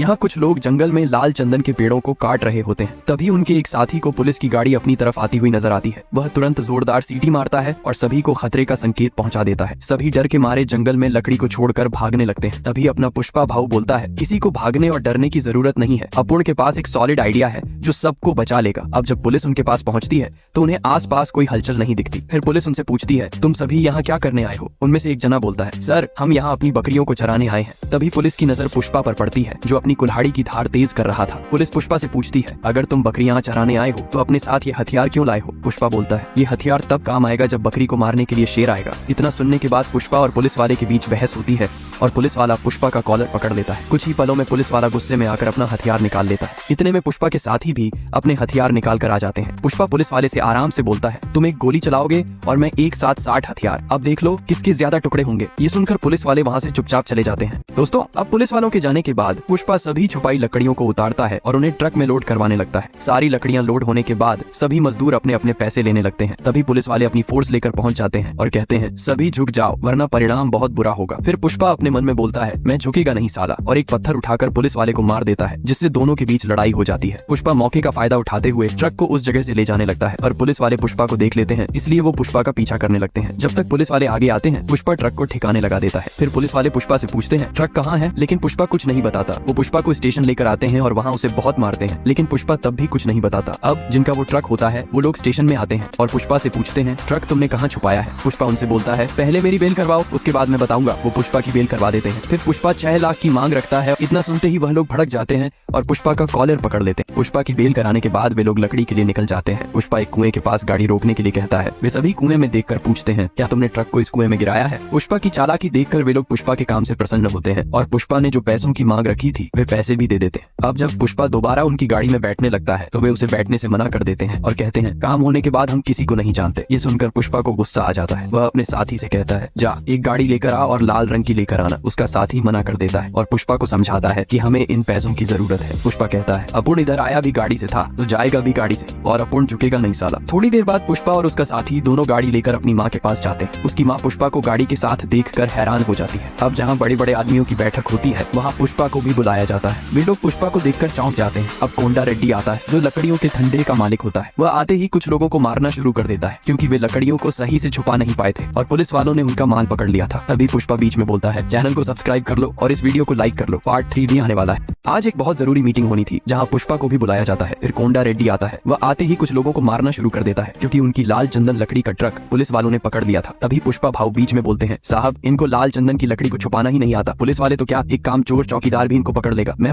यहाँ कुछ लोग जंगल में लाल चंदन के पेड़ों को काट रहे होते हैं। तभी उनके एक साथी को पुलिस की गाड़ी अपनी तरफ आती हुई नजर आती है। वह तुरंत जोरदार सीटी मारता है और सभी को खतरे का संकेत पहुंचा देता है। सभी डर के मारे जंगल में लकड़ी को छोड़कर भागने लगते हैं। तभी अपना पुष्पा भाऊ बोलता है, किसी को भागने और डरने की जरूरत नहीं है। अपूर्ण के पास एक सॉलिड आइडिया है जो सबको बचा लेगा। अब जब पुलिस उनके पास पहुंचती है तो उन्हें आसपास कोई हलचल नहीं दिखती। फिर पुलिस उनसे पूछती है, तुम सभी यहाँ क्या करने आए हो? उनमें से एक जना बोलता है, सर हम यहाँ अपनी बकरियों को चराने आए हैं। तभी पुलिस की नजर पुष्पा पर पड़ती है जो अपनी कुल्हाड़ी की धार तेज कर रहा था। पुलिस पुष्पा से पूछती है, अगर तुम बकरियां चराने आए हो तो अपने साथ ये हथियार क्यों लाए हो? पुष्पा बोलता है, ये हथियार तब काम आएगा जब बकरी को मारने के लिए शेर आएगा। इतना सुनने के बाद पुष्पा और पुलिस वाले के बीच बहस होती है और पुलिस वाला पुष्पा का कॉलर पकड़ लेता है। कुछ ही पलों में पुलिस वाला गुस्से में आकर अपना हथियार निकाल लेता है। इतने में पुष्पा के साथी भी अपने हथियार निकाल कर आ जाते हैं। पुष्पा पुलिस वाले से आराम से बोलता है, तुम एक गोली चलाओगे और मैं एक साथ 60 हथियार, अब देख लो किसके ज्यादा टुकड़े होंगे। ये सुनकर पुलिस वाले वहाँ से चुपचाप चले जाते हैं। दोस्तों, अब पुलिस वालों के जाने के बाद पुष्पा सभी छुपाई लकड़ियों को उतारता है और उन्हें ट्रक में लोड करवाने लगता है। सारी लकड़ियां लोड होने के बाद सभी मजदूर अपने अपने पैसे लेने लगते हैं। तभी पुलिस वाले अपनी फोर्स लेकर पहुंच जाते हैं और कहते हैं, सभी झुक जाओ वरना परिणाम बहुत बुरा होगा। फिर पुष्पा अपने मन में बोलता है, मैं झुकेगा नहीं साला, और एक पत्थर उठाकर पुलिस वाले को मार देता है, जिससे दोनों के बीच लड़ाई हो जाती है। पुष्पा मौके का फायदा उठाते हुए ट्रक को उस जगह से ले जाने लगता है और पुलिस वाले पुष्पा को देख लेते हैं, इसलिए वो पुष्पा का पीछा करने लगते हैं। जब तक पुलिस वाले आगे आते हैं, पुष्पा ट्रक को ठिकाने लगा देता है। फिर पुलिस वाले पुष्पा से पूछते हैं, ट्रक कहाँ है? लेकिन पुष्पा कुछ नहीं बताता। वो पुष्पा को स्टेशन लेकर आते हैं और वहाँ उसे बहुत मारते हैं, लेकिन पुष्पा तब भी कुछ नहीं बताता। अब जिनका वो ट्रक होता है वो लोग स्टेशन में आते हैं और पुष्पा से पूछते हैं, ट्रक तुमने कहाँ छुपाया है? पुष्पा उनसे बोलता है, पहले मेरी बेल करवाओ, उसके बाद मैं बताऊंगा। वो पुष्पा की बेल करवा देते हैं। फिर पुष्पा 6 लाख की मांग रखता है। इतना सुनते ही वह लोग भड़क जाते हैं और पुष्पा का कॉलर पकड़ लेते हैं। पुष्पा की बेल कराने के बाद वे लोग लकड़ी के लिए निकल जाते हैं। पुष्पा एक कुएं के पास गाड़ी रोकने के लिए कहता है। वे सभी कुएं में देखकर पूछते हैं, क्या तुमने ट्रक को इस कुएं में गिराया है? पुष्पा की चालाकी देखकर वे लोग पुष्पा के काम से प्रसन्न होते हैं और पुष्पा ने जो पैसों की मांग रखी थी वे पैसे भी दे देते हैं। अब जब पुष्पा दोबारा उनकी गाड़ी में बैठने लगता है तो वे उसे बैठने से मना कर देते हैं और कहते हैं, काम होने के बाद हम किसी को नहीं जानते। ये सुनकर पुष्पा को गुस्सा आ जाता है। वह अपने साथी से कहता है, जा एक गाड़ी लेकर आ और लाल रंग की लेकर आना। उसका साथी मना कर देता है और पुष्पा को समझाता है कि हमें इन पैसों की जरूरत है। पुष्पा कहता है, अपूर्ण इधर आया भी गाड़ी से था तो जाएगा भी गाड़ी से, और अपूर्ण झुकेगा नहीं साला। थोड़ी देर बाद पुष्पा और उसका साथी दोनों गाड़ी लेकर अपनी माँ के पास जाते हैं। उसकी माँ पुष्पा को गाड़ी के साथ देखकर हैरान हो जाती है। अब जहाँ बड़े बड़े आदमियों की बैठक होती है वहाँ पुष्पा को भी बुलाया जाता है। वे लोग पुष्पा को देखकर चौंक जाते हैं। अब कोंडा रेड्डी आता है जो लकड़ियों के धंधे का मालिक होता है। वह आते ही कुछ लोगों को मारना शुरू कर देता है क्योंकि वे लकड़ियों को सही से छुपा नहीं पाए थे और पुलिस वालों ने उनका माल पकड़ लिया था। तभी पुष्पा बीच में बोलता है, चैनल को सब्सक्राइब कर लो और इस वीडियो को लाइक कर लो, पार्ट 3 भी आने वाला है। आज एक बहुत जरूरी मीटिंग होनी थी जहाँ पुष्पा को भी बुलाया जाता है। फिर कोंडा रेड्डी आता है। वह आते ही कुछ लोगों को मारना शुरू कर देता है क्योंकि उनकी लाल चंदन लकड़ी का ट्रक पुलिस वालों ने पकड़ लिया था। तभी पुष्पा भाव बीच में बोलते हैं, साहब इनको लाल चंदन की लकड़ी को छुपाना ही नहीं आता। पुलिस वाले तो क्या, एक काम चोर चौकीदार भी इनको पकड़ लेगा। मैं